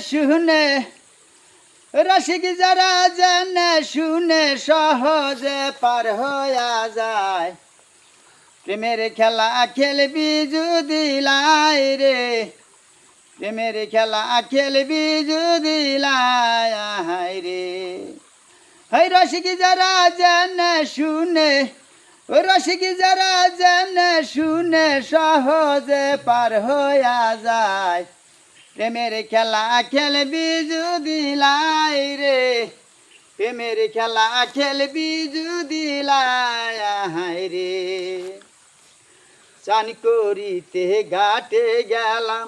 শুনে রসিক যারা জেনে শুনে সহজে পার হইয়া যায়। প্রেমের খেলা খেলবি যদি লাই রে, প্রেমের খেলা খেলবি যদি লাই রে। হাই রসিক যারা জেনে শুনে, রসিক যারা জেনে শুনে সহজে পার হইয়া যায়। প্রেমের খেলা খেলবি যদি লাই রে, প্রেমের খেলা খেলবি যদি লাই রে। চান করিতে ঘাটে গেলাম,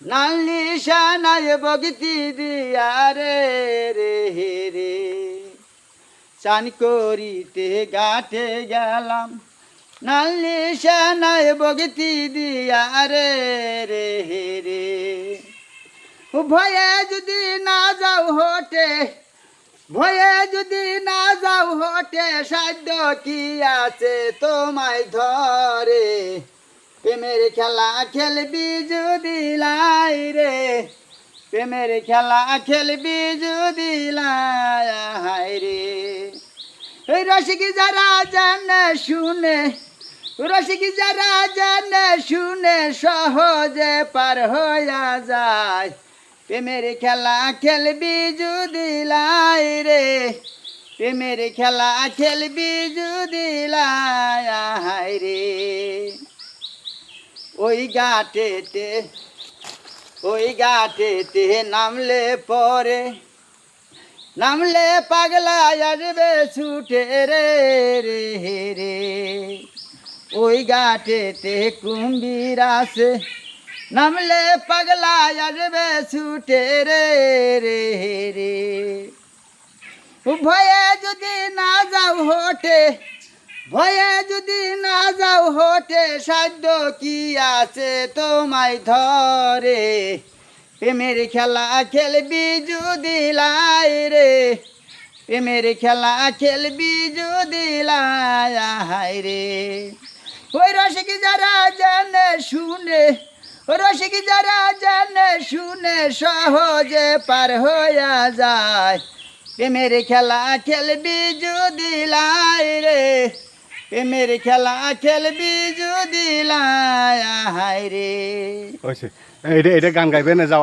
নালি সানায় বগতি দিয়া রে রে রে। চান করিতে ঘাটে গেলাম, নালি সানায় বগতি দিয়া রে রে রে। ভয়ে যদি না যাও হটে, ভয়ে যদি না যাও হটে, সাধ্য কি আছে তোমায় ধরে। প্রেমের খেলা খেলবি যদি লাই রে, প্রেমের খেলা খেলবি যদি লাই রে। এই রসিক যারা জানে শুনে, রসিক যারা জানে শুনে সহজে পার হইয়া যায়। প্রেমের খেলা খেলবি যদি লাই রে, প্রেমের খেলা খেলবি যদি লাই রে। ওই ঘাটেতে, ওই ঘাটেতে নামলে পরে, নামলে পাগলা আসবে ছুটে রে রে রে। ওই ঘাটেতে কুম্ভীর আছে, নামলে পাগলা আসবে ছুটে রে রে রে। ভয়ে যদি না যাও হটে, ভয়ে যদি না যাও হটে, সাধ্য কি আছে তোমায় ধরে। প্রেমের খেলা খেলবি যদি লাই রে, প্রেমের খেলা খেলবি যদি লাই রে। ওই রসিক যারা জানে শুনে, রসিক যারা জানে শুনে সহজে পার হইয়া যায়। প্রেমের খেলা খেলবি যদি লাই রে, প্রেমের খেলা খেলবি যদি লাই রে। এটা গান গাইবে না যাও।